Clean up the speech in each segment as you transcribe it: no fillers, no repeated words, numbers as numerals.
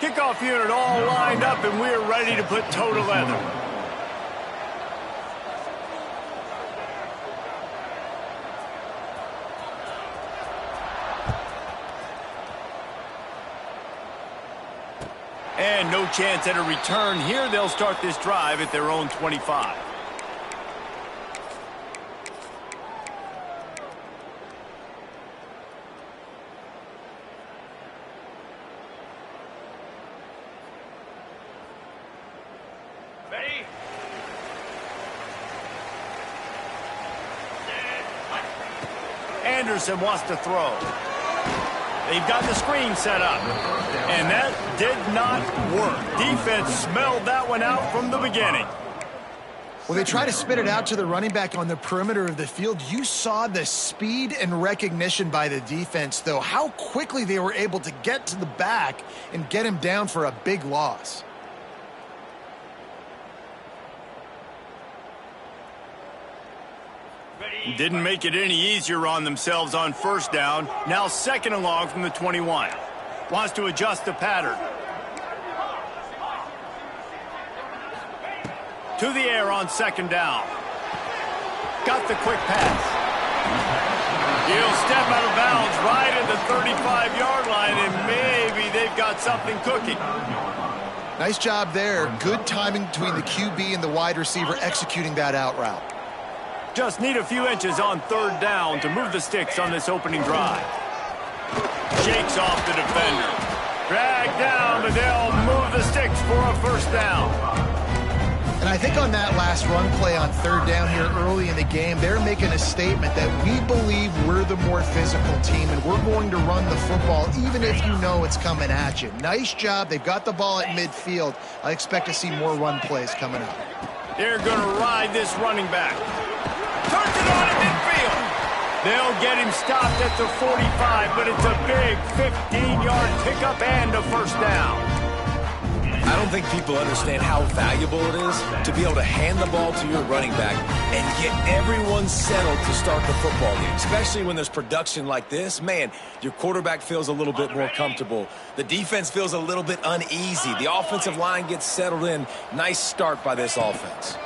Kickoff unit all lined up, and we're ready to put toe to leather. And no chance at a return here. They'll start this drive at their own 25. Anderson wants to throw. They've got the screen set up. And that did not work. Defense smelled that one out from the beginning. When they try to spit it out to the running back on the perimeter of the field, you saw the speed and recognition by the defense, though, how quickly they were able to get to the back and get him down for a big loss. Didn't make it any easier on themselves on first down. Now second and long from the 21. Wants to adjust the pattern. To the air on second down. Got the quick pass. He'll step out of bounds right at the 35-yard line, and maybe they've got something cooking. Nice job there. Good timing between the QB and the wide receiver executing that out route. Just need a few inches on third down to move the sticks on this opening drive. Shakes off the defender. Dragged down, but they'll move the sticks for a first down. And I think on that last run play on third down here early in the game, they're making a statement that we believe we're the more physical team and we're going to run the football even if you know it's coming at you. Nice job. They've got the ball at midfield. I expect to see more run plays coming up. They're going to ride this running back. Turns it on at midfield. They'll get him stopped at the 45, but it's a big 15-yard pickup and a first down. I don't think people understand how valuable it is to be able to hand the ball to your running back and get everyone settled to start the football game, especially when there's production like this. Man, your quarterback feels a little bit more comfortable. The defense feels a little bit uneasy. The offensive line gets settled in. Nice start by this offense.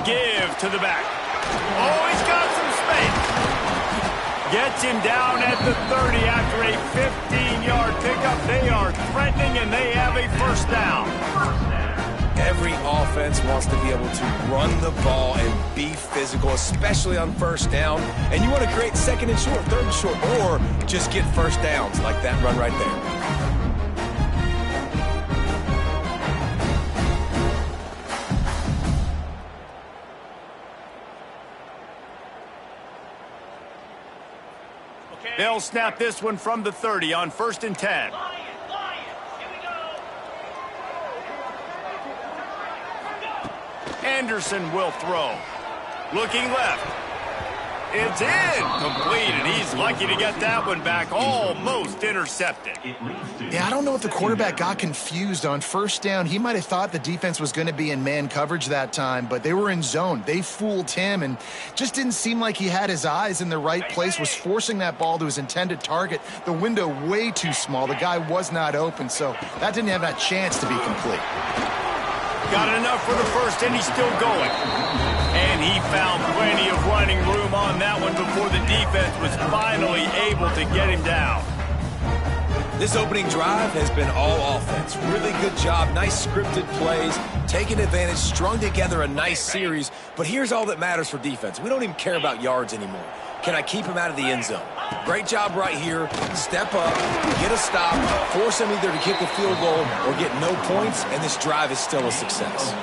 Give to the back. Oh, he's got some space. Gets him down at the 30 after a 15-yard pickup. They are threatening, and they have a first down. Every offense wants to be able to run the ball and be physical, especially on first down. And you want to create second and short, third and short, or just get first downs like that run right there. They'll snap this one from the 30 on 1st and 10. Anderson will throw. Looking left. It's in. Complete, and he's lucky to get that one back. Almost intercepted. Yeah, I don't know if the quarterback got confused on 1st down. He might have thought the defense was going to be in man coverage that time, but they were in zone. They fooled him and just didn't seem like he had his eyes in the right place, was forcing that ball to his intended target. The window way too small. The guy was not open, so that didn't have that chance to be complete. Got enough for the first, and he's still going. And he found plenty of running room on that one before the defense was finally able to get him down. This opening drive has been all offense. Really good job. Nice scripted plays, taking advantage, strung together a nice series. But here's all that matters for defense. We don't even care about yards anymore. Can I keep him out of the end zone? Great job right here. Step up, get a stop, force him either to kick a field goal or get no points, and this drive is still a success.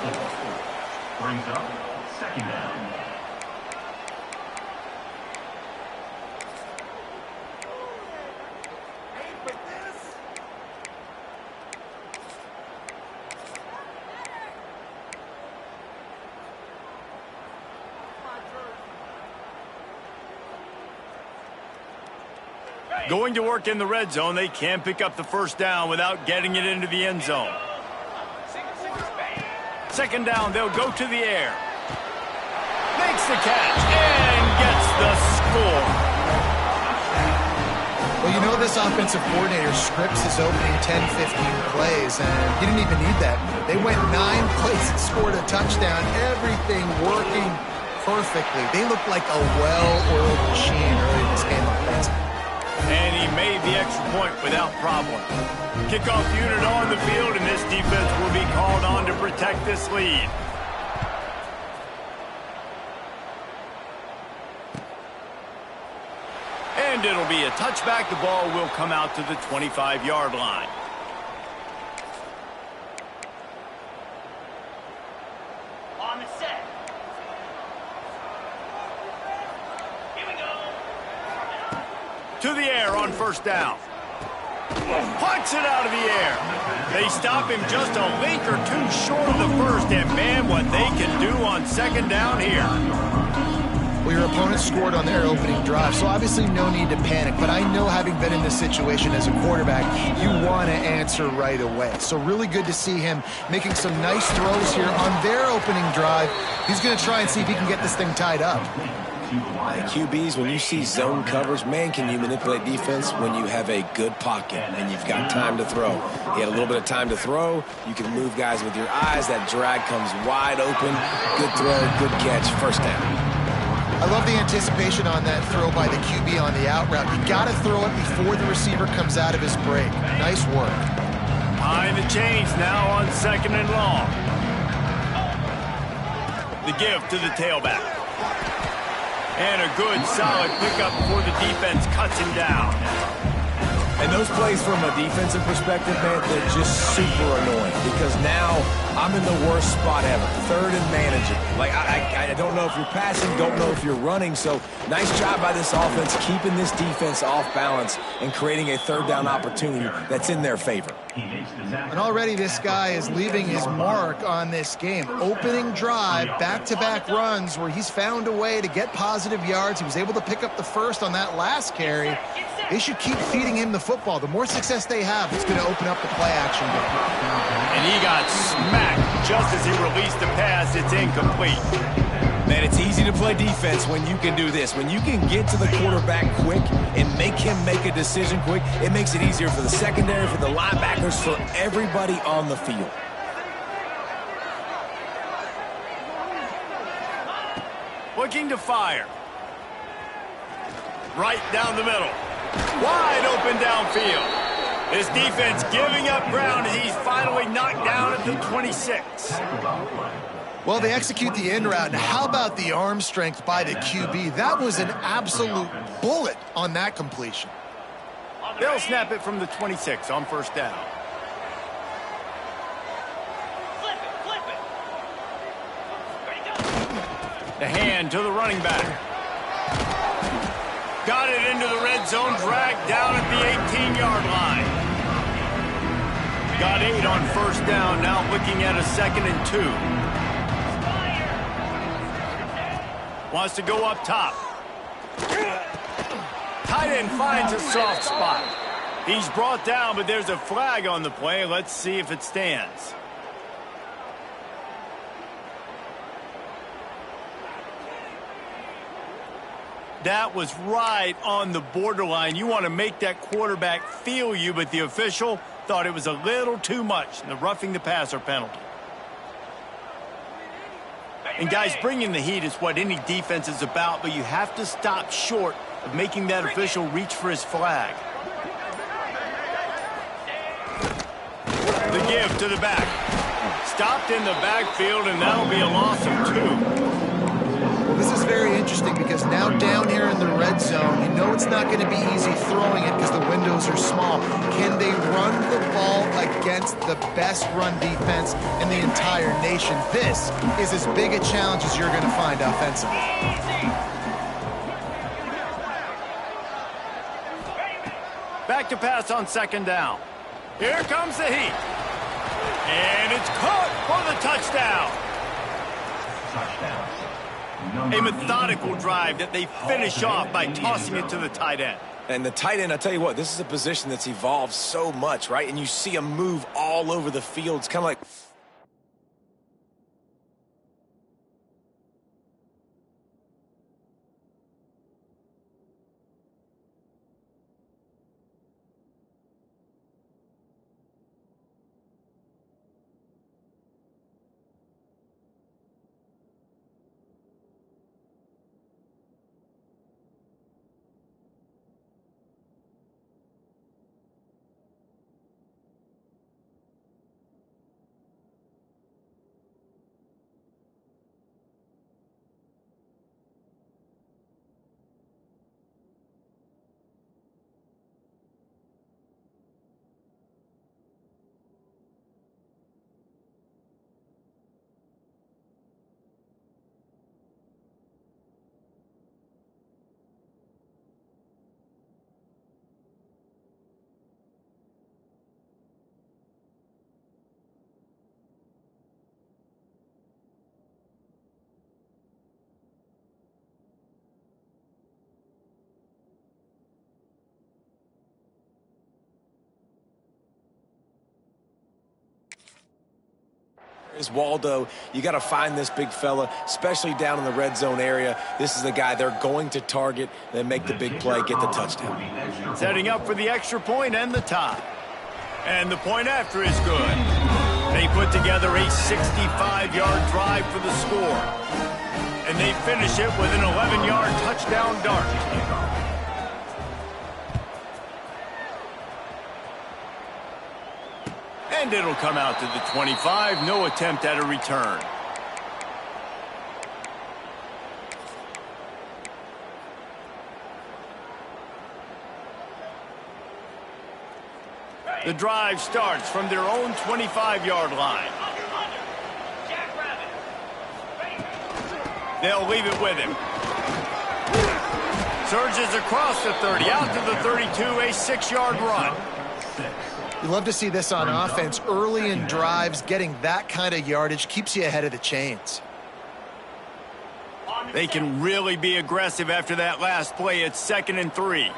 Brings up 2nd down. Going to work in the red zone. They can't pick up the first down without getting it into the end zone. 2nd down, they'll go to the air. Makes the catch and gets the score. Well, you know this offensive coordinator scripts his opening 10, 15 plays, and he didn't even need that. They went 9 plays and scored a touchdown. Everything working perfectly. They looked like a well-oiled machine early in this game offensively. And he made the extra point without problem. Kickoff unit on the field, and this defense will be called on to protect this lead. And it'll be a touchback. The ball will come out to the 25-yard line. On the set. Here we go. To the air on 1st down. Punts it out of the air. They stop him just a link or two short of the first, and man, what they can do on 2nd down here. Well, your opponent scored on their opening drive, so obviously no need to panic. But I know, having been in this situation as a quarterback, you want to answer right away. So really good to see him making some nice throws here on their opening drive. He's going to try and see if he can get this thing tied up. QBs, when you see zone coverage, man, can you manipulate defense when you have a good pocket and you've got time to throw. He had a little bit of time to throw. You can move guys with your eyes. That drag comes wide open. Good throw, good catch, first down. I love the anticipation on that throw by the QB on the out route. You got to throw it before the receiver comes out of his break. Nice work. Behind the chains now on 2nd and long. The give to the tailback. And a good, solid pickup before the defense cuts him down. And those plays from a defensive perspective, man, they're just super annoying because now I'm in the worst spot ever. 3rd and manageable. Like, I don't know if you're passing, don't know if you're running. So nice job by this offense keeping this defense off balance and creating a 3rd down opportunity that's in their favor. And already this guy is leaving his mark on this game. Opening drive, back-to-back runs where he's found a way to get positive yards. He was able to pick up the first on that last carry. They should keep feeding him the football. The more success they have, it's going to open up the play action game. And he got smacked just as he released the pass. It's incomplete. Man, it's easy to play defense when you can do this. When you can get to the quarterback quick and make him make a decision quick, it makes it easier for the secondary, for the linebackers, for everybody on the field. Looking to fire. Right down the middle. Wide open downfield. This defense giving up ground as he's finally knocked down at the 26. Well, they execute the in route, and how about the arm strength by the QB? That was an absolute bullet on that completion. They'll snap it from the 26 on first down. Flip it. Ready, go. The hand to the running back. Got it into the red zone, dragged down at the 18-yard line. Got 8 on first down, now looking at a 2nd and 2. Wants to go up top. Tight end finds a soft spot. He's brought down, but there's a flag on the play. Let's see if it stands. That was right on the borderline. You want to make that quarterback feel you, but the official thought it was a little too much in the roughing the passer penalty. And guys, bringing the heat is what any defense is about, but you have to stop short of making that official reach for his flag. The give to the back. Stopped in the backfield, and that'll be a loss of 2. Well, this is very interesting because now down here in the red zone, you know it's not going to be easy throwing it because the windows are small. Can they run the ball against the best run defense in the entire nation? This is as big a challenge as you're going to find offensively. Back to pass on 2nd down. Here comes the heat. And it's caught for the touchdown. A methodical drive that they finish off by tossing it to the tight end. And the tight end, I tell you what, this is a position that's evolved so much, right? And you see him move all over the field. It's kind of like... Is Waldo. You got to find this big fella, especially down in the red zone area. This is the guy they're going to target, then make the big play, get the touchdown. Setting up for the extra point and the tie. And the point after is good. They put together a 65-yard drive for the score. And they finish it with an 11-yard touchdown dart. And it'll come out to the 25. No attempt at a return. The drive starts from their own 25-yard line. They'll leave it with him. Surges across the 30, out to the 32, a 6-yard run. You love to see this on offense. Early in drives, getting that kind of yardage keeps you ahead of the chains. They can really be aggressive after that last play. It's 2nd and 3.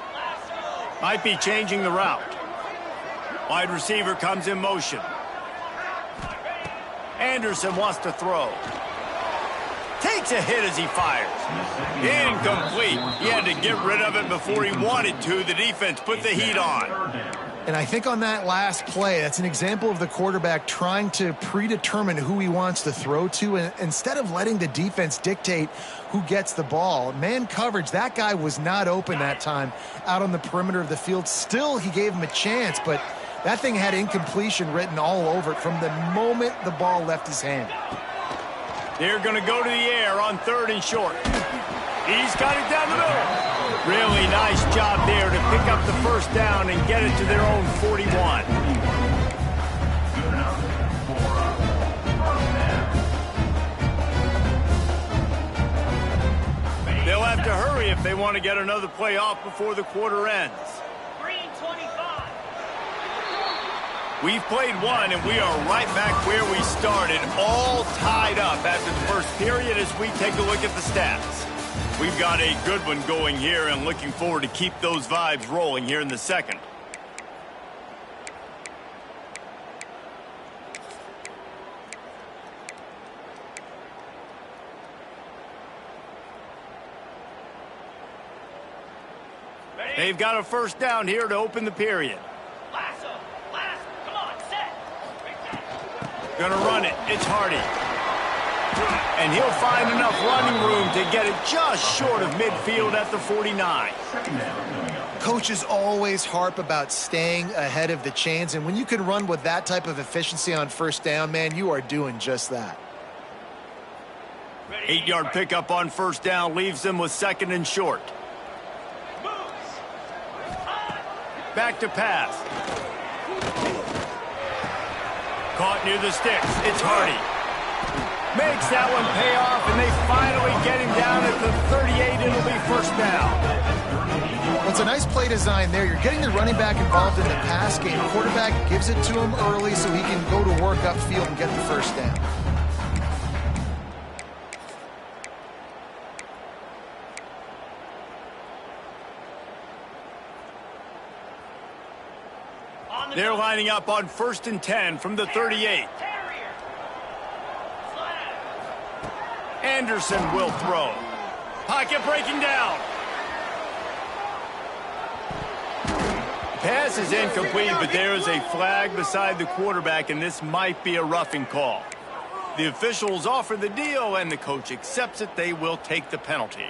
Might be changing the route. Wide receiver comes in motion. Anderson wants to throw. Takes a hit as he fires. Incomplete. He had to get rid of it before he wanted to. The defense put the heat on. And I think on that last play, that's an example of the quarterback trying to predetermine who he wants to throw to, and instead of letting the defense dictate who gets the ball. Man coverage, that guy was not open that time out on the perimeter of the field. Still, he gave him a chance, but that thing had incompletion written all over it from the moment the ball left his hand. They're going to go to the air on 3rd and short. He's got it down the middle. Really nice job there to pick up the first down and get it to their own 41. They'll have to hurry if they want to get another play off before the quarter ends. Green 25. We've played one, and we are right back where we started, all tied up after the first period as we take a look at the stats. We've got a good one going here and looking forward to keep those vibes rolling here in the second. They've got a first down here to open the period. Lasso. Come on, set. Gonna run it. It's Hardy. And he'll find enough running room to get it just short of midfield at the 49. Coaches always harp about staying ahead of the chains, and when you can run with that type of efficiency on first down, man, you are doing just that. 8-yard pickup on first down leaves them with 2nd and short. Back to pass. Caught near the sticks. It's Hardy. Makes that one pay off, and they finally get him down at the 38. It'll be first down. Well, it's a nice play design there. You're getting the running back involved in the pass game. Quarterback gives it to him early so he can go to work upfield and get the first down. They're lining up on 1st and 10 from the 38. Anderson will throw. Pocket breaking down. Pass is incomplete, but there is a flag beside the quarterback, and this might be a roughing call. The officials offer the deal, and the coach accepts it. They will take the penalty.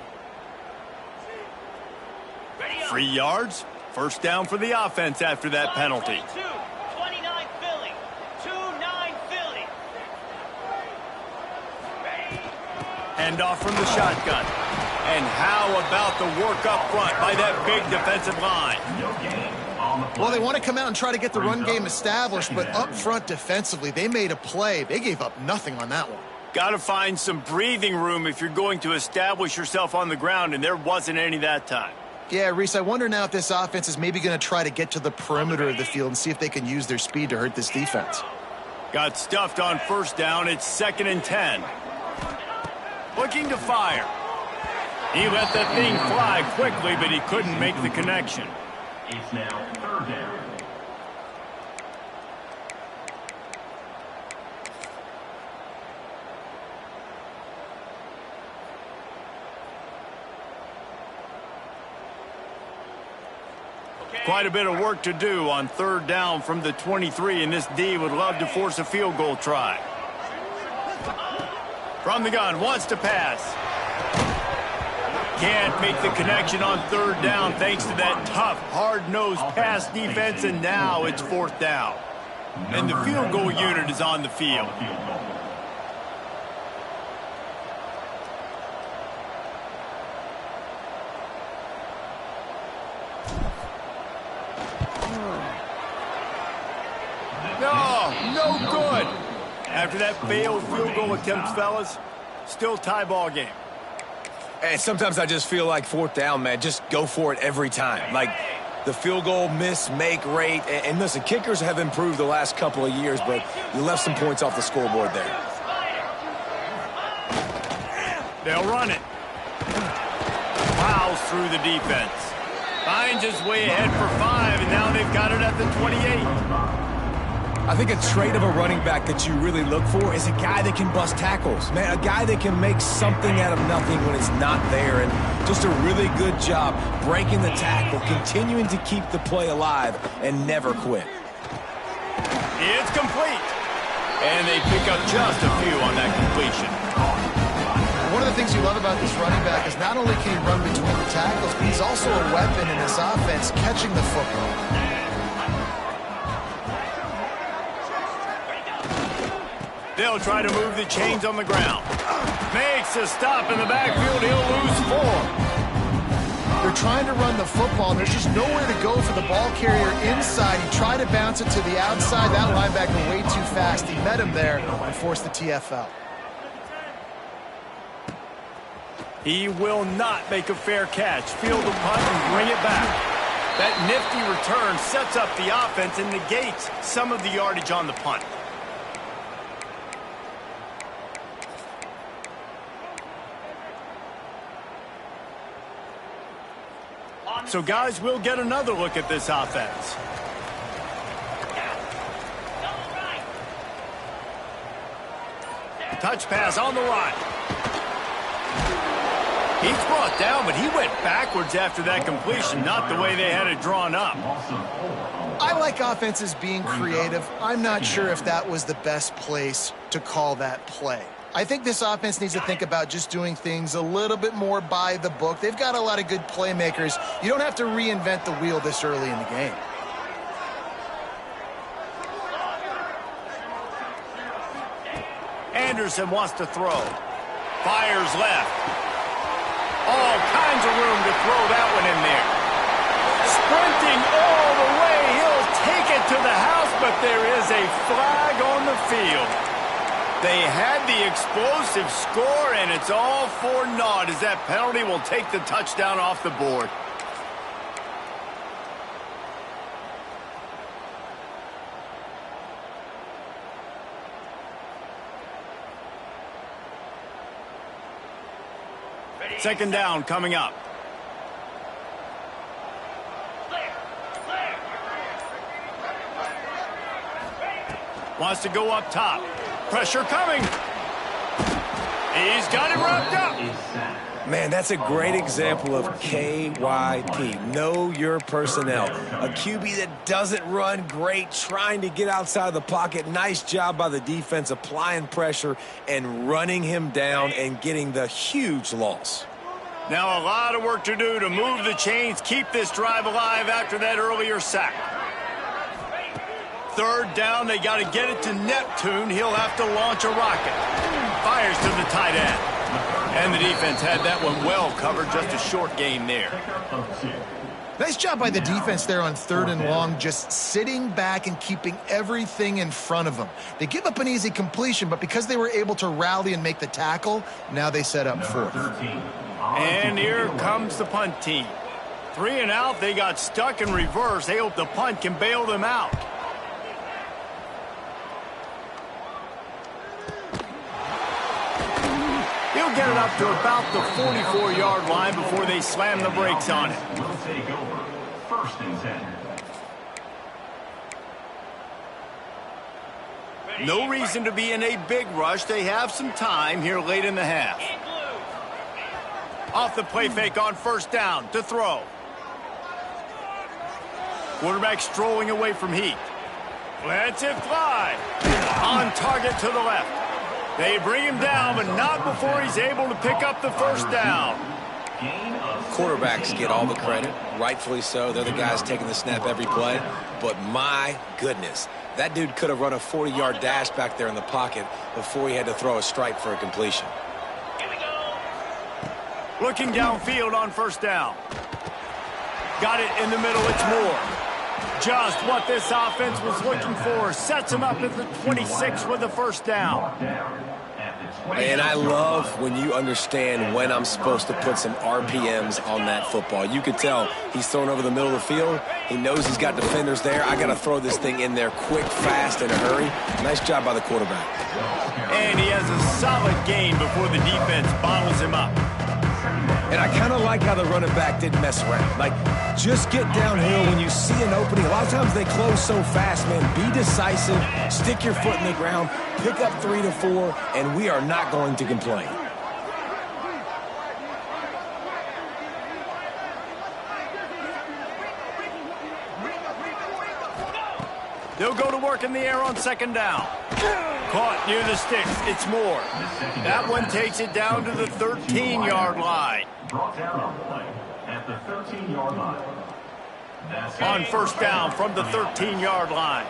3 yards. First down for the offense after that penalty. 29 Philly. 2-9 Philly. Hand off from the shotgun. And how about the work up front by that big defensive line? Well, they want to come out and try to get the run game established, but up front defensively, they made a play. They gave up nothing on that one. Got to find some breathing room if you're going to establish yourself on the ground, and there wasn't any that time. Yeah, Reese, I wonder now if this offense is maybe going to try to get to the perimeter of the field and see if they can use their speed to hurt this defense. Got stuffed on first down. It's 2nd and 10. Looking to fire. He let that thing fly quickly, but he couldn't make the connection. It's now 3rd down. Quite a bit of work to do on 3rd down from the 23, and this D would love to force a field goal try. From the gun, wants to pass. Can't make the connection on 3rd down thanks to that tough, hard-nosed pass defense, and now it's 4th down. And the field goal unit is on the field. No good. After that failed field goal attempt, fellas, still tie ball game. And sometimes I just feel like 4th down, man, just go for it every time. Like the field goal miss-make rate. And listen, kickers have improved the last couple of years, but you left some points off the scoreboard there. They'll run it. Plows through the defense. Finds his way ahead for 5, and now they've got it at the 28. I think a trait of a running back that you really look for is a guy that can bust tackles. Man, a guy that can make something out of nothing when it's not there. And just a really good job breaking the tackle, continuing to keep the play alive, and never quit. It's complete. And they pick up just a few on that completion. One of the things you love about this running back is not only can he run between the tackles, but he's also a weapon in this offense catching the football. They'll try to move the chains on the ground. Makes a stop in the backfield. He'll lose 4. They're trying to run the football, and there's just nowhere to go for the ball carrier inside. He tried to bounce it to the outside. That linebacker way too fast. He met him there and forced the TFL. He will not make a fair catch. Field the punt and bring it back. That nifty return sets up the offense and negates some of the yardage on the punt. So, guys, we'll get another look at this offense. Touch pass on the right. He's brought down, but he went backwards after that completion, not the way they had it drawn up. I like offenses being creative. I'm not sure if that was the best place to call that play. I think this offense needs to think about just doing things a little bit more by the book. They've got a lot of good playmakers. You don't have to reinvent the wheel this early in the game. Anderson wants to throw. Fires left. All kinds of room to throw that one in there. Sprinting all the way. He'll take it to the house, but there is a flag on the field. They had the explosive score, and it's all for naught as that penalty will take the touchdown off the board. Second down coming up. Wants to go up top. Pressure coming. He's got him wrapped up. Man, that's a great example of KYP. Know your personnel. A QB that doesn't run great, trying to get outside the pocket. Nice job by the defense applying pressure and running him down and getting the huge loss. Now a lot of work to do to move the chains, keep this drive alive after that earlier sack. Third down, they got to get it to Neptune. He'll have to launch a rocket. Fires to the tight end. And the defense had that one well covered, just a short gain there. Nice job by the defense there on 3rd and long, just sitting back and keeping everything in front of them. They give up an easy completion, but because they were able to rally and make the tackle, now they set up 4th. And here comes the punt team. 3 and out, they got stuck in reverse. They hope the punt can bail them out. He'll get it up to about the 44-yard line before they slam the brakes on it. Will take over. 1st and 10. No reason to be in a big rush. They have some time here late in the half. Off the play fake on 1st down to throw. Quarterback strolling away from heat. Lets it fly. On target to the left. They bring him down, but not before he's able to pick up the 1st down. Quarterbacks get all the credit, rightfully so. They're the guys taking the snap every play. But my goodness, that dude could have run a 40-yard dash back there in the pocket before he had to throw a strike for a completion. Looking downfield on 1st down. Got it in the middle, it's Moore. Just what this offense was looking for. Sets him up at the 26 with the 1st down. And I love when you understand when I'm supposed to put some RPMs on that football. You could tell he's thrown over the middle of the field. He knows he's got defenders there. I got to throw this thing in there quick, fast, in a hurry. Nice job by the quarterback. And he has a solid gain before the defense bottles him up. And I kind of like how the running back didn't mess around. Like, just get downhill when you see an opening. A lot of times they close so fast, man. Be decisive, stick your foot in the ground, pick up 3 to 4, and we are not going to complain. They'll go to work in the air on second down. Caught near the sticks. It's Moore. That one takes it down to the 13-yard line. Brought down on play at the 13-yard line. On first down from the 13-yard line.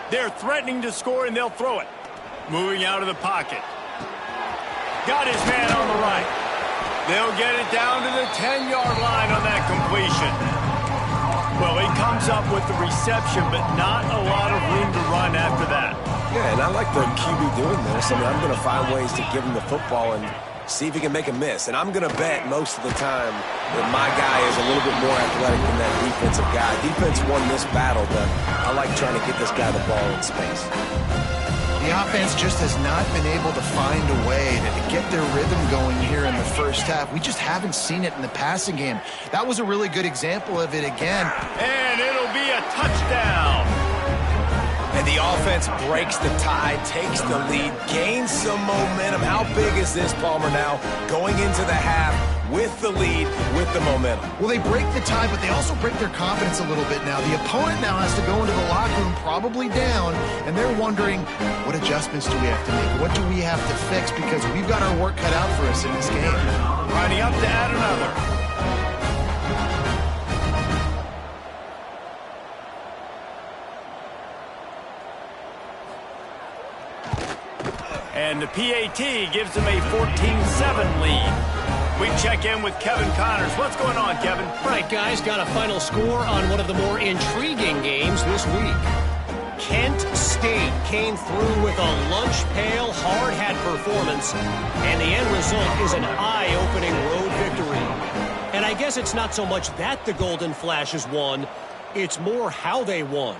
They're threatening to score, and they'll throw it. Moving out of the pocket. Got his man on the right. They'll get it down to the 10-yard line on that completion. Well, he comes up with the reception, but not a lot of room to run after that. Yeah, and I like the QB doing this. I mean, I'm going to find ways to give him the football and see if he can make a miss. And I'm going to bet most of the time that my guy is a little bit more athletic than that defensive guy. Defense won this battle, but I like trying to get this guy the ball in space. The offense just has not been able to find a way to get their rhythm going here in the first half. We just haven't seen it in the passing game. That was a really good example of it again. And it'll be a touchdown. And the offense breaks the tie, takes the lead, gains some momentum. How big is this, Palmer, now? Going into the half with the lead, with the momentum. Well, they break the tie, but they also break their confidence a little bit now. The opponent now has to go into the locker room probably down, and they're wondering, what adjustments do we have to make? What do we have to fix? Because we've got our work cut out for us in this game. Lining up to add another. And the PAT gives them a 14-7 lead. We check in with Kevin Connors. What's going on, Kevin? Right, guys, got a final score on one of the more intriguing games this week. Kent State came through with a lunch pail, hard-hat performance, and the end result is an eye-opening road victory. And I guess it's not so much that the Golden Flashes won, it's more how they won.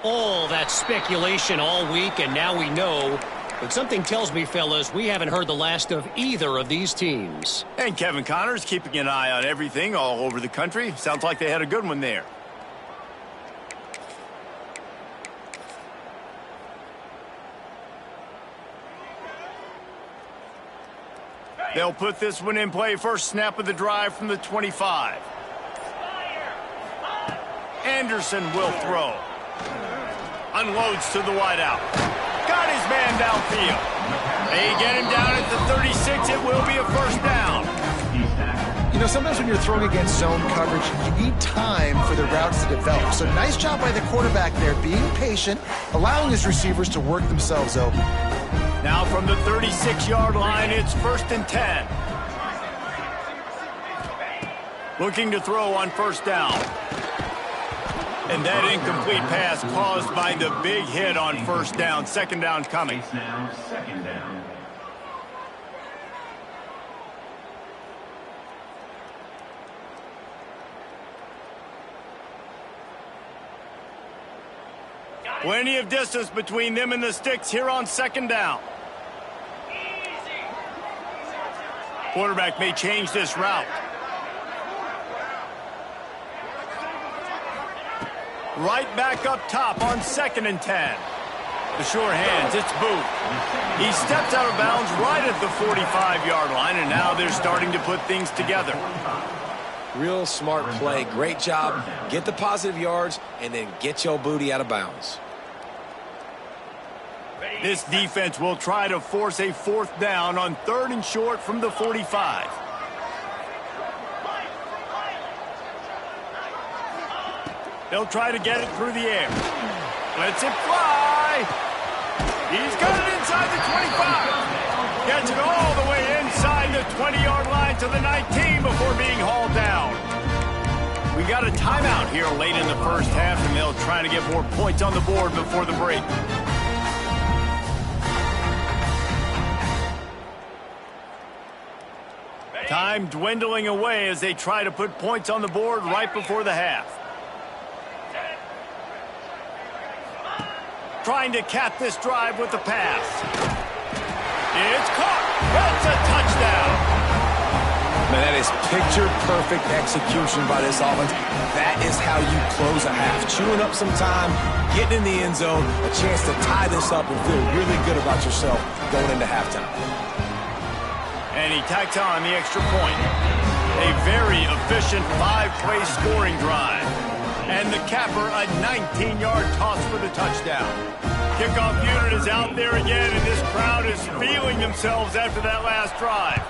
All that speculation all week, and now we know. But something tells me, fellas, we haven't heard the last of either of these teams. And Kevin Connors keeping an eye on everything all over the country. Sounds like they had a good one there. They'll put this one in play. First snap of the drive from the 25. Anderson will throw. Unloads to the wideout. Got his man downfield. They get him down at the 36. It will be a first down. You know, sometimes when you're throwing against zone coverage, you need time for the routes to develop. So nice job by the quarterback there, being patient, allowing his receivers to work themselves open. Now from the 36-yard line, it's 1st and 10. Looking to throw on first down. And that incomplete pass caused by the big hit on first down. Second down coming. It's now second down. Plenty of distance between them and the sticks here on second down. Quarterback may change this route. Right back up top on 2nd and 10. The sure hands, it's Booth. He steps out of bounds right at the 45-yard line, and now they're starting to put things together. Real smart play. Great job. Get the positive yards, and then get your booty out of bounds. This defense will try to force a 4th down on 3rd and short from the 45. They'll try to get it through the air. Lets it fly. He's got it inside the 25. Gets it all the way inside the 20-yard line to the 19 before being hauled down. We got a timeout here late in the first half, and they'll try to get more points on the board before the break. Time dwindling away as they try to put points on the board right before the half. Trying to cap this drive with the pass. It's caught. That's a touchdown. Man, that is picture-perfect execution by this offense. That is how you close a half. Chewing up some time, getting in the end zone, a chance to tie this up and feel really good about yourself going into halftime. And he tacks on the extra point. A very efficient 5-play scoring drive. And the capper, a 19-yard toss for the touchdown. Kickoff unit is out there again, and this crowd is feeling themselves after that last drive.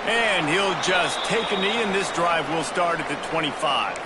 And he'll just take a knee, and this drive will start at the 25.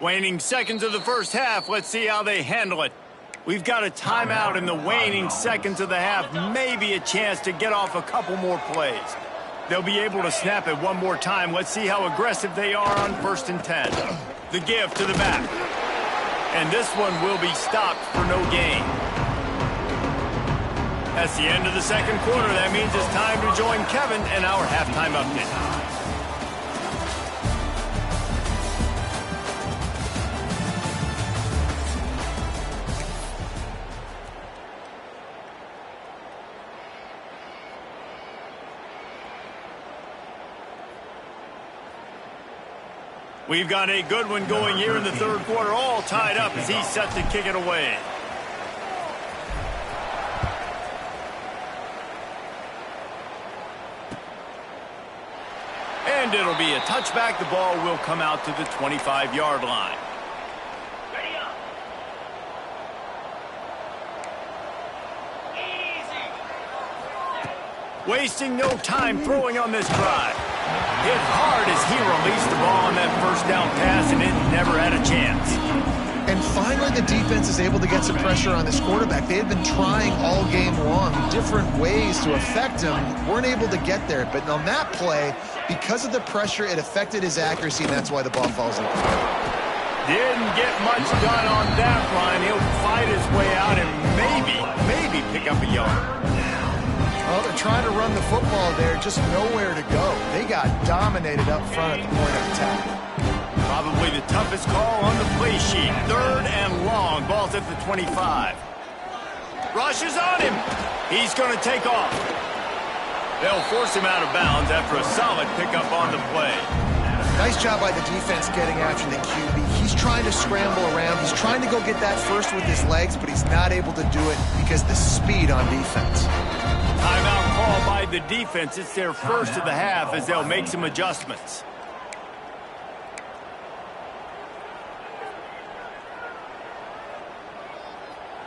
Waning seconds of the first half. Let's see how they handle it. We've got a timeout in the waning seconds of the half. Maybe a chance to get off a couple more plays. They'll be able to snap it one more time. Let's see how aggressive they are on 1st and 10. The give to the back. And this one will be stopped for no gain. That's the end of the second quarter. That means it's time to join Kevin in our halftime update. We've got a good one going here in the third quarter, all tied up as he's set to kick it away. And it'll be a touchback. The ball will come out to the 25-yard line. Ready up. Easy. Wasting no time throwing on this drive. Hit hard as he released the ball on that first down pass, and it never had a chance. And finally, the defense is able to get some pressure on this quarterback. They had been trying all game long different ways to affect him, weren't able to get there. But on that play, because of the pressure, it affected his accuracy, and that's why the ball falls in. Didn't get much done on that line. He'll fight his way out and maybe pick up a yard. Well, they're trying to run the football there, just nowhere to go. They got dominated up front at the point of attack. Probably the toughest call on the play sheet. 3rd and long. Ball's at the 25. Rushes on him. He's going to take off. They'll force him out of bounds after a solid pickup on the play. Nice job by the defense getting after the QB. He's trying to scramble around. He's trying to go get that first with his legs, but he's not able to do it because the speed on defense. Timeout call by the defense. It's their first of the half as they'll make some adjustments.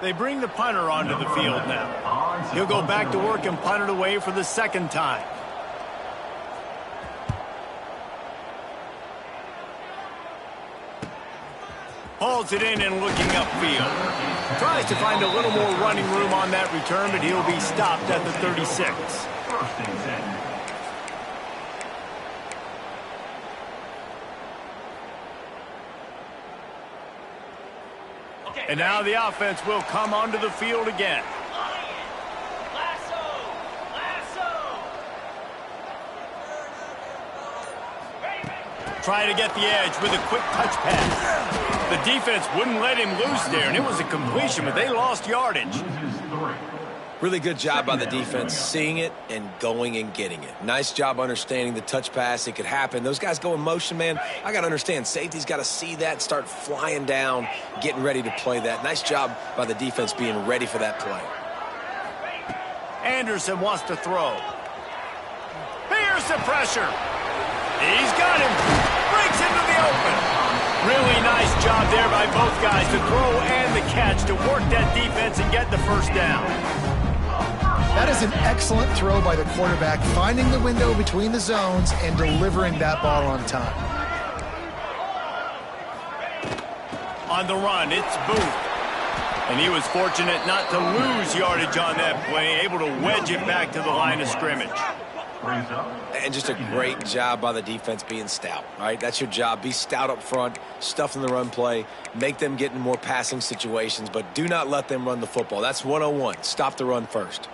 They bring the punter onto the field now. He'll go back to work and punt it away for the second time. Hauls it in and looking upfield. Tries to find a little more running room on that return, but he'll be stopped at the 36. And now the offense will come onto the field again. Trying to get the edge with a quick touch pass. The defense wouldn't let him loose there, and it was a completion, but they lost yardage. Really good job by the defense, seeing it and going and getting it. Nice job understanding the touch pass. It could happen. Those guys go in motion, man. I got to understand, safety's got to see that, start flying down, getting ready to play that. Nice job by the defense being ready for that play. Anderson wants to throw. Here's the pressure. He's got him. Breaks into the open. Really nice job there by both guys to throw and the catch to work that defense and get the first down. That is an excellent throw by the quarterback, finding the window between the zones and delivering that ball on time. On the run, it's Booth. And he was fortunate not to lose yardage on that play, able to wedge it back to the line of scrimmage. And just a great job by the defense being stout, all right? That's your job. Be stout up front, stuff in the run play, make them get in more passing situations, but do not let them run the football. That's 101. Stop the run first.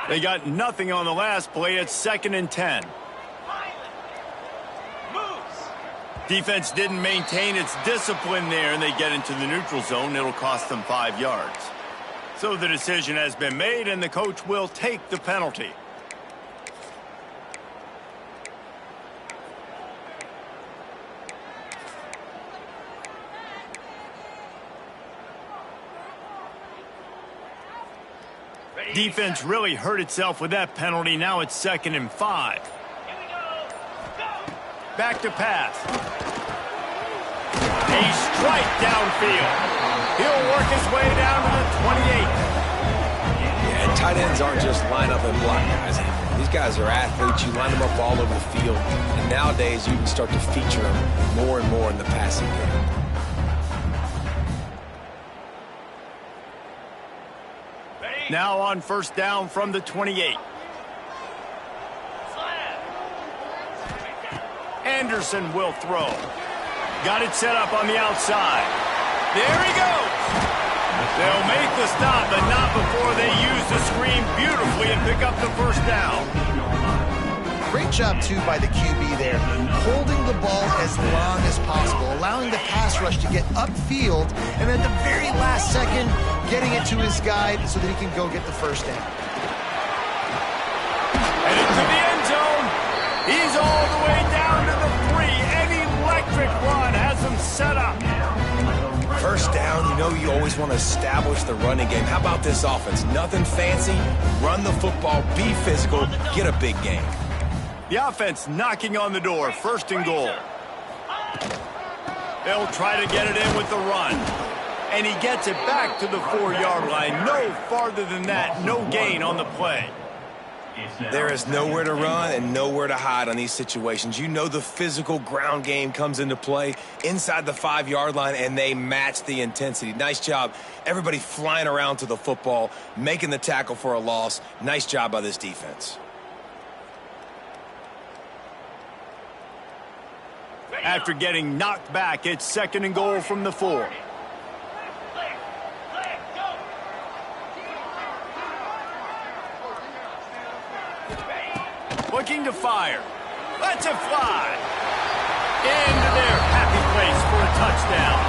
They got nothing on the last play. It's 2nd and 10. Defense didn't maintain its discipline there, and they get into the neutral zone. It'll cost them 5 yards. So the decision has been made, and the coach will take the penalty. Defense really hurt itself with that penalty. Now it's 2nd and 5. Back to pass. A strike downfield. He'll work his way down to the 28. Yeah, and tight ends aren't just line up and block guys. These guys are athletes. You line them up all over the field. And nowadays, you can start to feature them more and more in the passing game. Now on first down from the 28. Anderson will throw. Got it set up on the outside. There he goes. They'll make the stop, but not before they use the screen beautifully and pick up the first down. Great job, too, by the QB there, holding the ball as long as possible, allowing the pass rush to get upfield, and at the very last second, getting it to his guide so that he can go get the first down. And into the end zone. He's all the way down to the 3. An electric run has him set up. First down, you know you always want to establish the running game. How about this offense? Nothing fancy. Run the football, be physical, get a big gain. The offense knocking on the door, first and goal. They'll try to get it in with the run. And he gets it back to the 4-yard line. No farther than that, no gain on the play. There is nowhere to run and nowhere to hide on these situations. You know the physical ground game comes into play inside the 5-yard line, and they match the intensity. Nice job. Everybody flying around to the football, making the tackle for a loss. Nice job by this defense. After getting knocked back, it's second and goal from the 4. Looking to fire. Lets it fly. Into their happy place for a touchdown.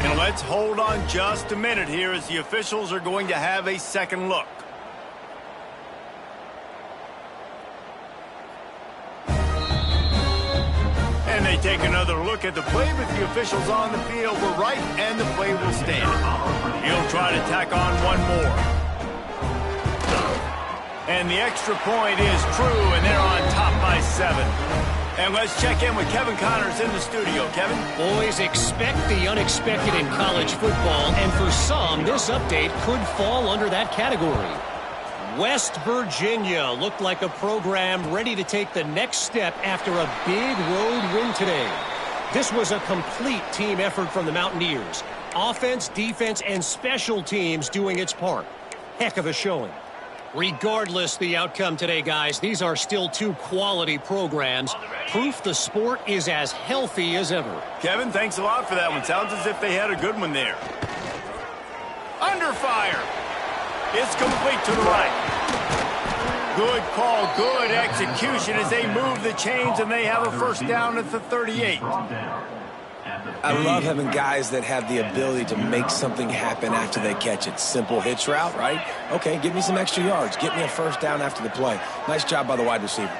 And let's hold on just a minute here as the officials are going to have a second look. And they take another look at the play, but the officials on the field were right, and the play will stand. He'll try to tack on one more. And the extra point is true, and they're on top by 7. And let's check in with Kevin Connors in the studio. Kevin? Boys, expect the unexpected in college football, and for some, this update could fall under that category. West Virginia looked like a program ready to take the next step after a big road win today. This was a complete team effort from the Mountaineers. Offense, defense, and special teams doing its part. Heck of a showing. Regardless the outcome today, guys, these are still two quality programs. Proof the sport is as healthy as ever. Kevin, thanks a lot for that one. Sounds as if they had a good one there. Under fire. It's complete to the right. Good call, good execution as they move the chains, and they have a first down at the 38. I love having guys that have the ability to make something happen after they catch it. Simple hitch route, right? Okay, give me some extra yards. Get me a first down after the play. Nice job by the wide receiver.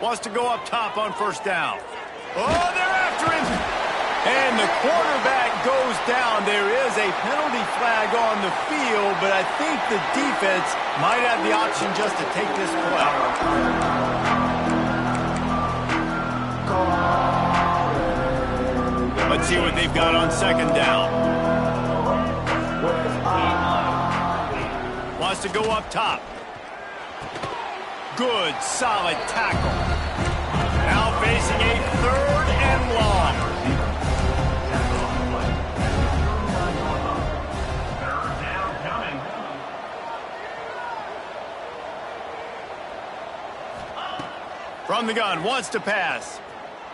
Wants to go up top on first down. Oh, they're after him. And the quarterback goes down. There is a penalty flag on the field, but I think the defense might have the option just to take this play. Let's see what they've got on second down. Wants to go up top. Good, solid tackle. Now facing a third and long. From the gun, wants to pass.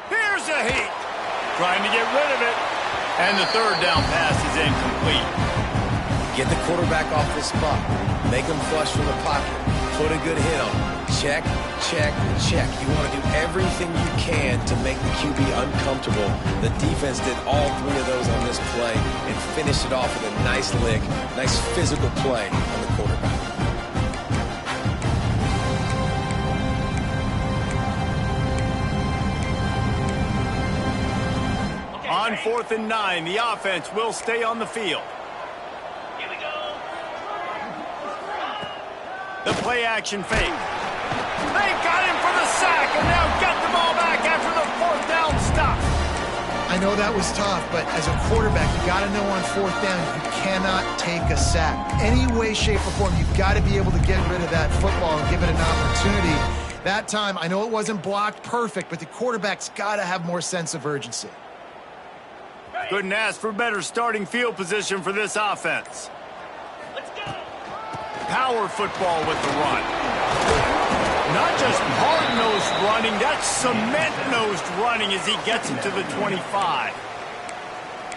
Here's a heat. Trying to get rid of it. And the third down pass is incomplete. Get the quarterback off the spot. Make him flush from the pocket. Put a good hit on him. Check, check, check. You want to do everything you can to make the QB uncomfortable. The defense did all 3 of those on this play and finished it off with a nice lick, nice physical play on the quarterback. On 4th and 9, the offense will stay on the field. Here we go. The play action fake. They got him for the sack and now get the ball back after the 4th down stop. I know that was tough, but as a quarterback, you got to know on 4th down, you cannot take a sack. Any way, shape, or form, you've got to be able to get rid of that football and give it an opportunity. That time, I know it wasn't blocked perfect, but the quarterback's got to have more sense of urgency. Couldn't ask for better starting field position for this offense. Let's go. Power football with the run. Not just hard-nosed running, that's cement-nosed running as he gets it to the 25.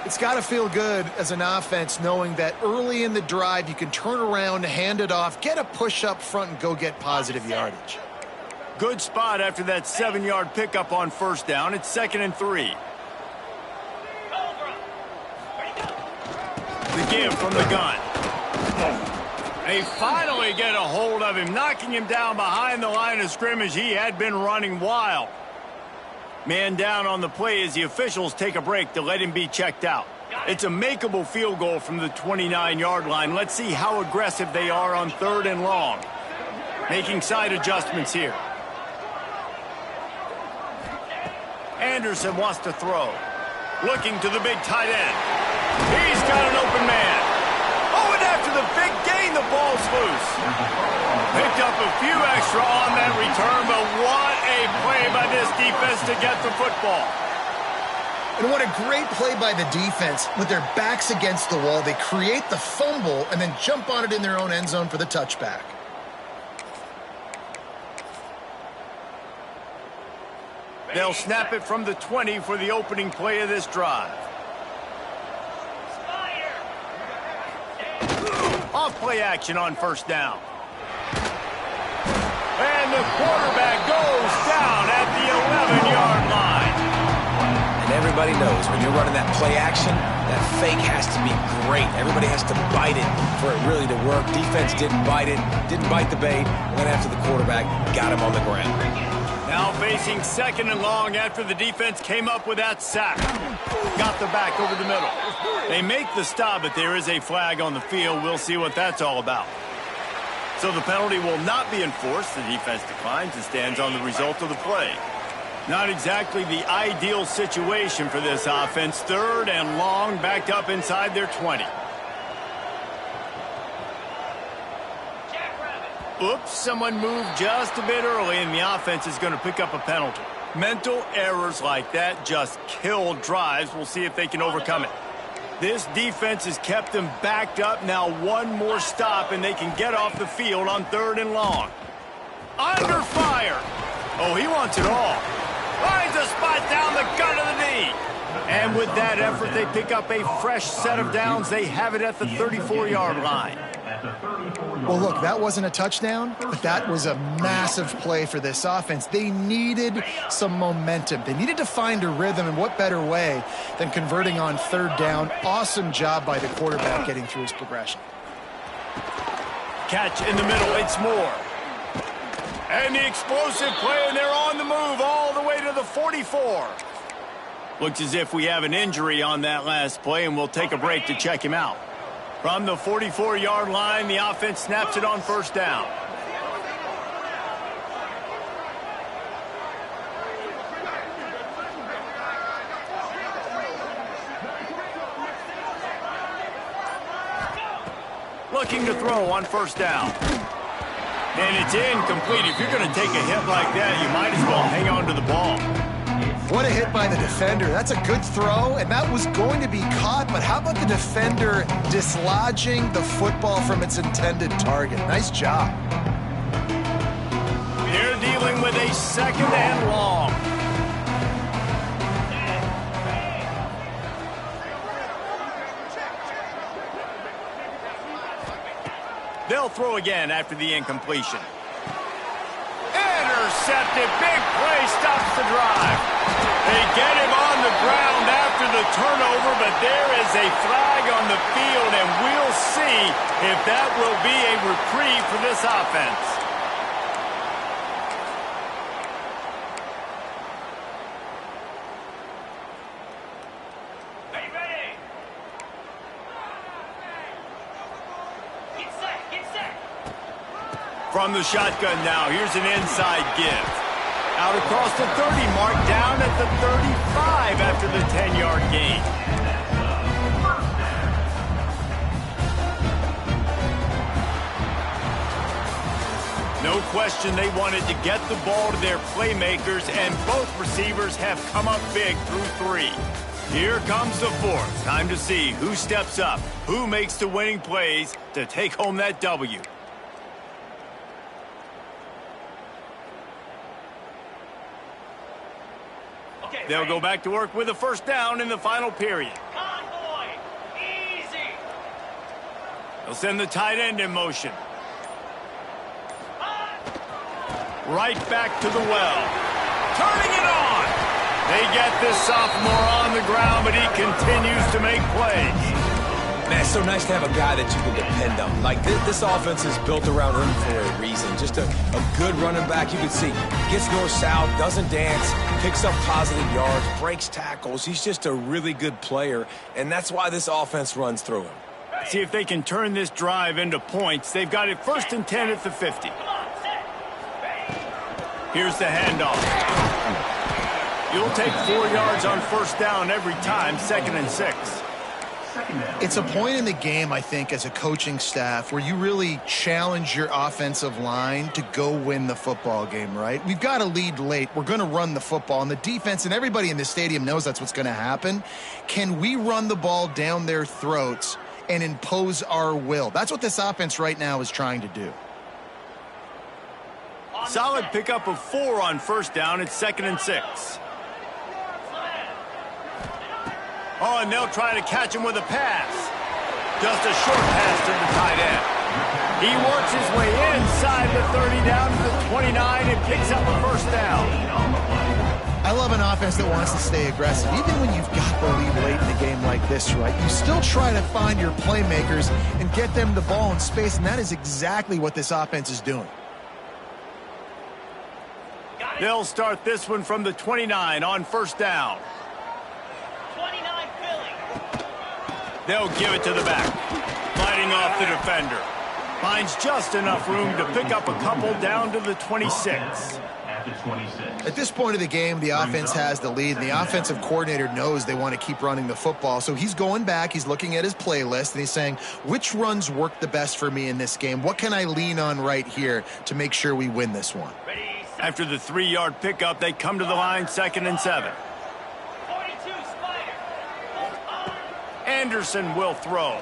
It's got to feel good as an offense knowing that early in the drive you can turn around, hand it off, get a push up front, and go get positive yardage. Good spot after that 7-yard pickup on 1st down. It's 2nd and 3. The give from the gun. They finally get a hold of him, knocking him down behind the line of scrimmage. He had been running wild. Man down on the play as the officials take a break to let him be checked out. It's a makeable field goal from the 29-yard line. Let's see how aggressive they are on 3rd and long. Making side adjustments here. Anderson wants to throw. Looking to the big tight end. He's got an open man. Oh, and after the big gain, the ball's loose. Picked up a few extra on that return, but what a play by this defense to get the football. And what a great play by the defense. With their backs against the wall, they create the fumble and then jump on it in their own end zone for the touchback. They'll snap it from the 20 for the opening play of this drive. Off play action on 1st down. And the quarterback goes down at the 11-yard line. And everybody knows when you're running that play action, that fake has to be great. Everybody has to bite it for it really to work. Defense didn't bite it, didn't bite the bait, went after the quarterback, got him on the ground. Now facing 2nd and long after the defense came up with that sack. Got the back over the middle. They make the stop, but there is a flag on the field. We'll see what that's all about. So the penalty will not be enforced. The defense declines and stands on the result of the play. Not exactly the ideal situation for this offense. 3rd and long, backed up inside their 20. Oops, someone moved just a bit early, and the offense is going to pick up a penalty. Mental errors like that just kill drives. We'll see if they can overcome it. This defense has kept them backed up. Now one more stop, and they can get off the field on 3rd and long. Under fire. Oh, he wants it all. Finds a spot down the gut of the knee. And with that effort, they pick up a fresh set of downs. They have it at the 34-yard line. Well, look, that wasn't a touchdown, but that was a massive play for this offense. They needed some momentum. They needed to find a rhythm, and what better way than converting on 3rd down. Awesome job by the quarterback getting through his progression. Catch in the middle, it's Moore. And the explosive play, and they're on the move all the way to the 44. Looks as if we have an injury on that last play, and we'll take a break to check him out. From the 44-yard line, the offense snaps it on 1st down. Looking to throw on 1st down. And it's incomplete. If you're going to take a hit like that, you might as well hang on to the ball. What a hit by the defender. That's a good throw, and that was going to be caught, but how about the defender dislodging the football from its intended target? Nice job. They're dealing with a 2nd and long. They'll throw again after the incompletion. Intercepted. Big play stops the drive. They get him on the ground after the turnover, but there is a flag on the field, and we'll see if that will be a reprieve for this offense. From the shotgun now, here's an inside give. Out across the 30 mark, down at the 35 after the 10-yard gain. No question they wanted to get the ball to their playmakers, and both receivers have come up big through 3. Here comes the 4th. Time to see who steps up, who makes the winning plays to take home that W. They'll go back to work with a first down in the final period. Convoy, easy. They'll send the tight end in motion. Right back to the well. Turning it on. They get this sophomore on the ground, but he continues to make plays. Man, it's so nice to have a guy that you can depend on. Like, this offense is built around him for a reason. Just a good running back. You can see gets north-south, doesn't dance, picks up positive yards, breaks tackles. He's just a really good player, and that's why this offense runs through him. See if they can turn this drive into points. They've got it 1st and 10 at the 50. Here's the handoff. You'll take 4 yards on first down every time, 2nd and 6. It's a point in the game, I think, as a coaching staff where you really challenge your offensive line to go win the football game, right? We've got to lead late. We're going to run the football. And the defense and everybody in the stadium knows that's what's going to happen. Can we run the ball down their throats and impose our will? That's what this offense right now is trying to do. Solid pickup of 4 on first down. It's 2nd and 6. Oh, and they'll try to catch him with a pass. Just a short pass to the tight end. He works his way inside the 30 down to the 29 and picks up a first down. I love an offense that wants to stay aggressive. Even when you've got the lead late in a game like this, right, you still try to find your playmakers and get them the ball in space, and that is exactly what this offense is doing. They'll start this one from the 29 on first down. 29 Philly. They'll give it to the back. Fighting off the defender. Finds just enough room to pick up a couple down to the 26. At this point of the game, the offense has the lead, and the offensive coordinator knows they want to keep running the football. So he's going back, he's looking at his playlist, and he's saying, which runs work the best for me in this game? What can I lean on right here to make sure we win this one? After the 3-yard pickup, they come to the line, 2nd and 7. 42 Spider. Anderson will throw.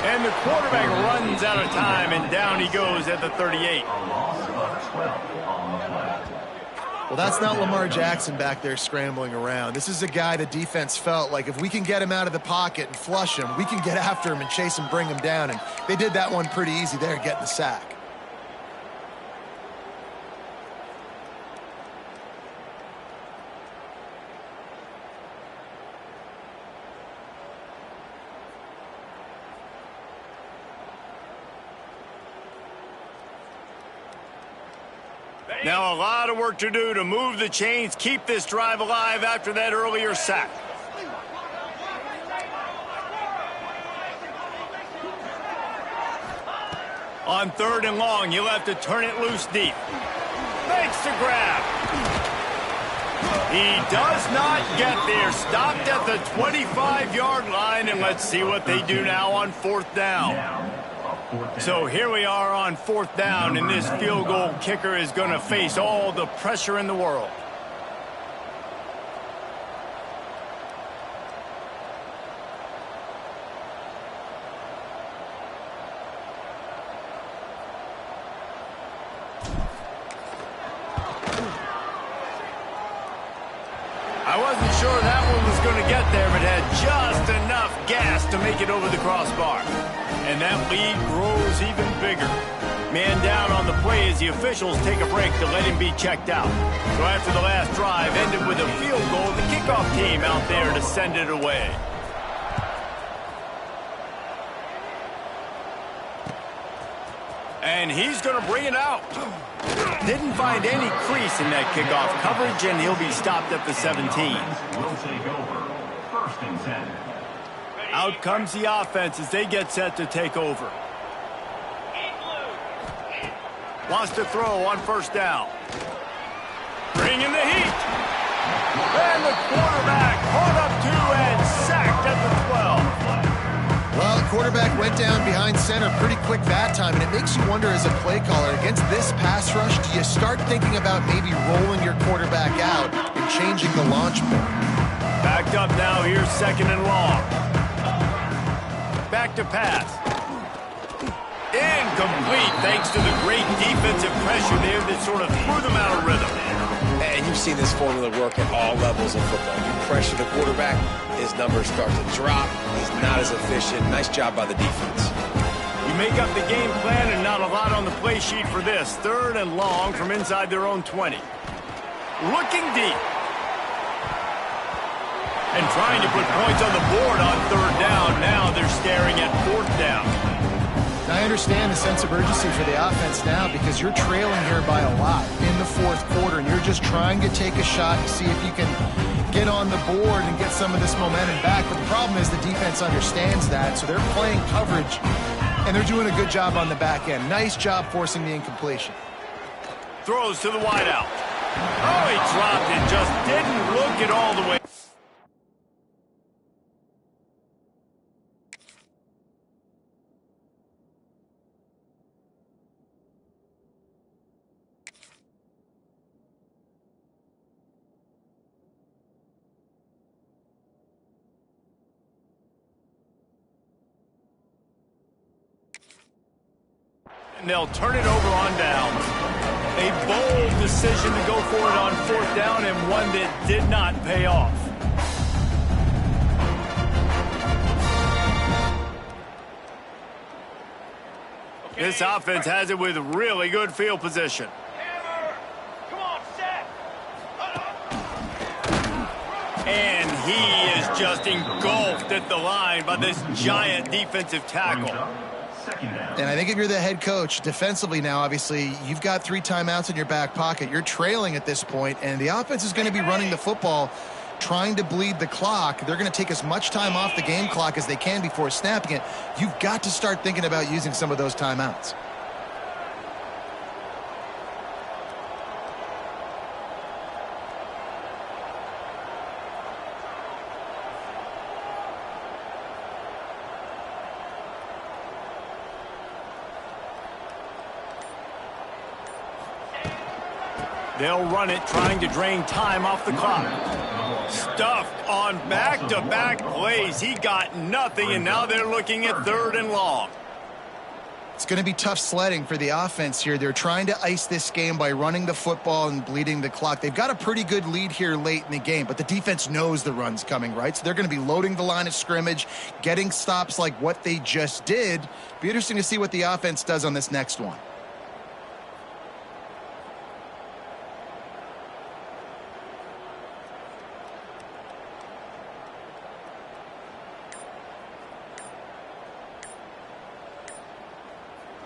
And the quarterback runs out of time, and down he goes at the 38. Well, that's not Lamar Jackson back there scrambling around. This is a guy the defense felt like if we can get him out of the pocket and flush him, we can get after him and chase him, bring him down. And they did that one pretty easy there, getting the sack. Now a lot of work to do to move the chains, keep this drive alive after that earlier sack. On 3rd and long, you'll have to turn it loose deep. Makes the grab. He does not get there. Stopped at the 25-yard line, and let's see what they do now on 4th down. So here we are on 4th down, and this field goal kicker is going to face all the pressure in the world. I wasn't sure that one was going to get there, but had just enough gas to make it over the crossbar. And that lead grows even bigger. Man down on the play as the officials take a break to let him be checked out. So after the last drive ended with a field goal, the kickoff team out there to send it away. And he's going to bring it out. Didn't find any crease in that kickoff coverage, and he'll be stopped at the 17. Will take over. 1st and 10. Out comes the offense as they get set to take over. Wants to throw on first down. Bringing the heat. And the quarterback caught up to and sacked at the 12. Well, the quarterback went down behind center pretty quick that time, and it makes you wonder as a play caller, against this pass rush, do you start thinking about maybe rolling your quarterback out and changing the launch point? Backed up now, here's second and long. Back to pass. Incomplete, thanks to the great defensive pressure there that sort of threw them out of rhythm. And you've seen this formula work at all levels of football. You pressure the quarterback, his numbers start to drop. He's not as efficient. Nice job by the defense. You make up the game plan and not a lot on the play sheet for this. Third and long from inside their own 20. Looking deep. And trying to put points on the board on third down. Now they're staring at fourth down. I understand the sense of urgency for the offense now because you're trailing here by a lot in the fourth quarter, and you're just trying to take a shot to see if you can get on the board and get some of this momentum back. But the problem is the defense understands that, so they're playing coverage, and they're doing a good job on the back end. Nice job forcing the incompletion. Throws to the wideout. Oh, he dropped it. Just didn't look it all the way. And they'll turn it over on downs. A bold decision to go for it on fourth down, and one that did not pay off. Okay. This offense has it with really good field position. Hammer! Come on, set! And he is just engulfed at the line by this giant defensive tackle. And I think if you're the head coach, defensively now, obviously, you've got 3 timeouts in your back pocket. You're trailing at this point, and the offense is going to be running the football, trying to bleed the clock. They're going to take as much time off the game clock as they can before snapping it. You've got to start thinking about using some of those timeouts. They'll run it, trying to drain time off the clock. Stuffed on back-to-back plays. He got nothing, and now they're looking at third and long. It's going to be tough sledding for the offense here. They're trying to ice this game by running the football and bleeding the clock. They've got a pretty good lead here late in the game, but the defense knows the run's coming, right? So they're going to be loading the line of scrimmage, getting stops like what they just did. Be interesting to see what the offense does on this next one.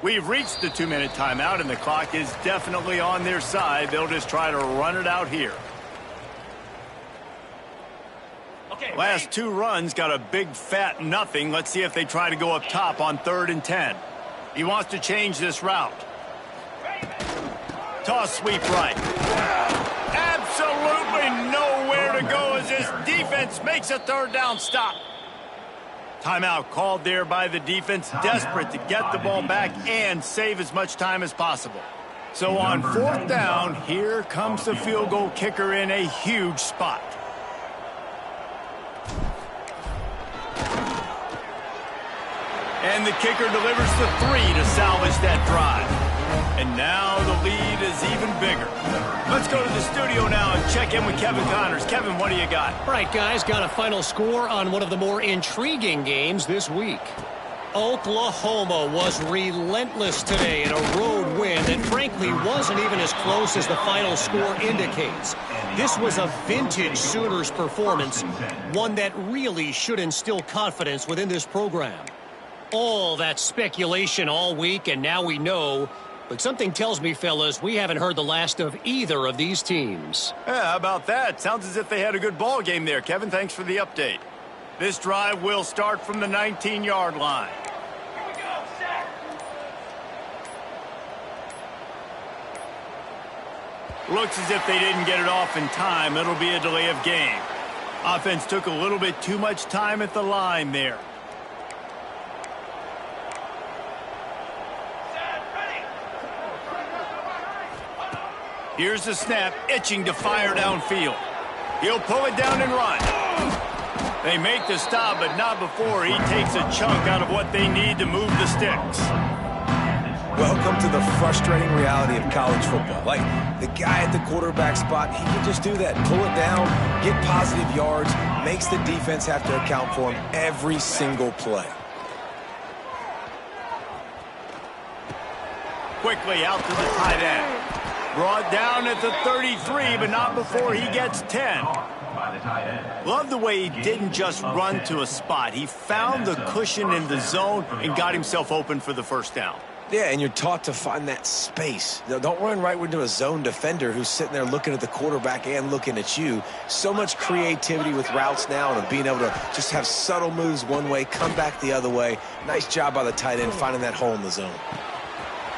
We've reached the 2-minute timeout, and the clock is definitely on their side. They'll just try to run it out here. Okay, Last 2 runs got a big fat nothing. Let's see if they try to go up top on 3rd and 10. He wants to change this route. Toss sweep right. Absolutely nowhere to go as this defense makes a 3rd down stop. Timeout called there by the defense, desperate to get the ball back and save as much time as possible. So on 4th down, here comes the field goal kicker in a huge spot. And the kicker delivers the 3 to salvage that drive. And now the lead is even bigger. Let's go to the studio now and check in with Kevin Connors. Kevin, what do you got? All right, guys, got a final score on one of the more intriguing games this week. Oklahoma was relentless today in a road win that frankly wasn't even as close as the final score indicates. This was a vintage Sooners performance, one that really should instill confidence within this program. All that speculation all week, and now we know. But something tells me, fellas, we haven't heard the last of either of these teams. Yeah, how about that? Sounds as if they had a good ball game there. Kevin, thanks for the update. This drive will start from the 19-yard line. Here we go, set! Looks as if they didn't get it off in time. It'll be a delay of game. Offense took a little bit too much time at the line there. Here's the snap, itching to fire downfield. He'll pull it down and run. They make the stop, but not before he takes a chunk out of what they need to move the sticks. Welcome to the frustrating reality of college football. Like, the guy at the quarterback spot, he can just do that. Pull it down, get positive yards, makes the defense have to account for him every single play. Quickly out to the tight end. Brought down at the 33, but not before he gets 10. Love the way he didn't just run to a spot. He found the cushion in the zone and got himself open for the first down. Yeah, and you're taught to find that space. Don't run right into a zone defender who's sitting there looking at the quarterback and looking at you. So much creativity with routes now and being able to just have subtle moves one way, come back the other way. Nice job by the tight end finding that hole in the zone.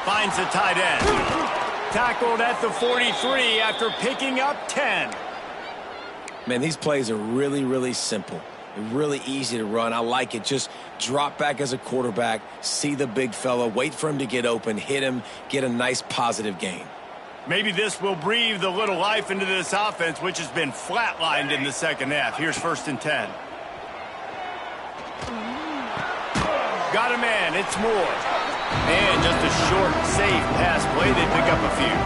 Finds the tight end. Tackled at the 43 after picking up 10. Man, these plays are really, really simple. They're really easy to run. I like it. Just drop back as a quarterback, see the big fella, wait for him to get open, hit him, get a nice positive gain. Maybe this will breathe a little life into this offense, which has been flatlined in the second half. Here's 1st and 10. Got a man. It's Moore. And just a short, safe pass play. They pick up a few.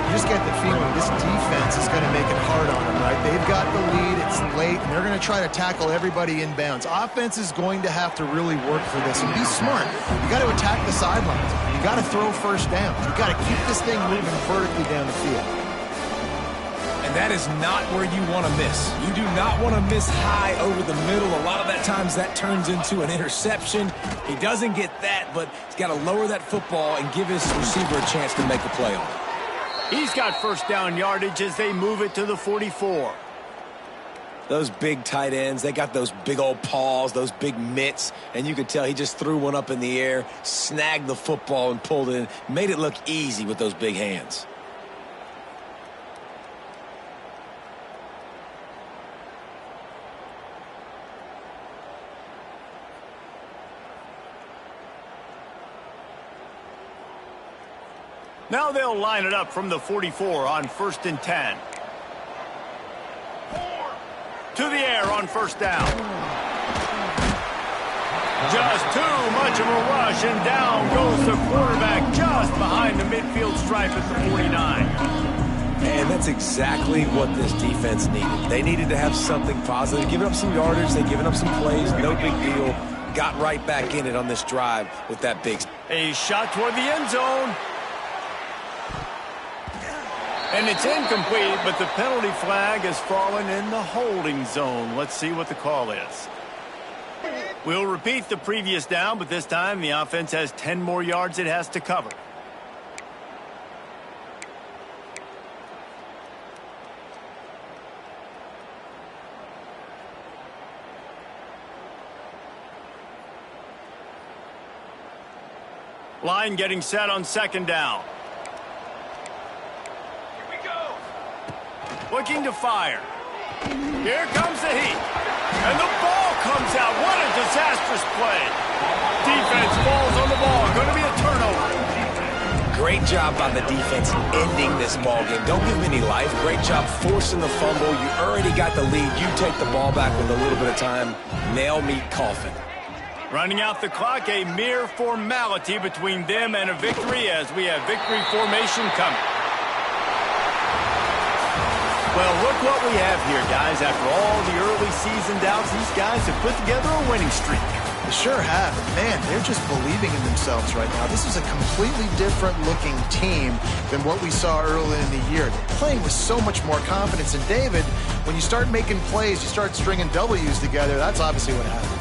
You just get the feeling this defense is going to make it hard on them, right? They've got the lead. It's late, and they're going to try to tackle everybody inbounds. Offense is going to have to really work for this and be smart. You got to attack the sidelines. You got to throw first downs. You got to keep this thing moving vertically down the field. And that is not where you want to miss. You do not want to miss high over the middle. A lot of that times that turns into an interception. He doesn't get that, but he's got to lower that football and give his receiver a chance to make a play on it. He's got first down yardage as they move it to the 44. Those big tight ends, they got those big old paws, those big mitts, and you could tell he just threw one up in the air, snagged the football and pulled it in. Made it look easy with those big hands. Now they'll line it up from the 44 on 1st and 10. To the air on 1st down. Just too much of a rush, and down goes the quarterback just behind the midfield stripe at the 49. And that's exactly what this defense needed. They needed to have something positive. Giving up some yardage, they've given up some plays, no big deal. Got right back in it on this drive with that big. A shot toward the end zone. And it's incomplete, but the penalty flag has fallen in the holding zone. Let's see what the call is. We'll repeat the previous down, but this time the offense has 10 more yards it has to cover. Line getting set on 2nd down. Looking to fire. Here comes the heat. And the ball comes out. What a disastrous play. Defense falls on the ball. Going to be a turnover. Great job by the defense ending this ball game. Don't give them any life. Great job forcing the fumble. You already got the lead. You take the ball back with a little bit of time. Nail meet coffin. Running out the clock, a mere formality between them and a victory as we have victory formation coming. Well, look what we have here, guys. After all the early season doubts, these guys have put together a winning streak. They sure have. Man, they're just believing in themselves right now. This is a completely different looking team than what we saw early in the year. They're playing with so much more confidence. And David, when you start making plays, you start stringing W's together, that's obviously what happens.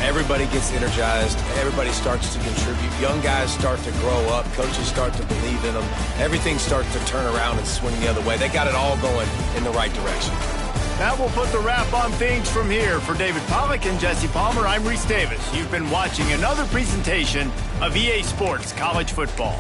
Everybody gets energized. Everybody starts to contribute. Young guys start to grow up. Coaches start to believe in them. Everything starts to turn around and swing the other way. They got it all going in the right direction. That will put the wrap on things from here. For David Pollack and Jesse Palmer, I'm Reese Davis. You've been watching another presentation of EA Sports College Football.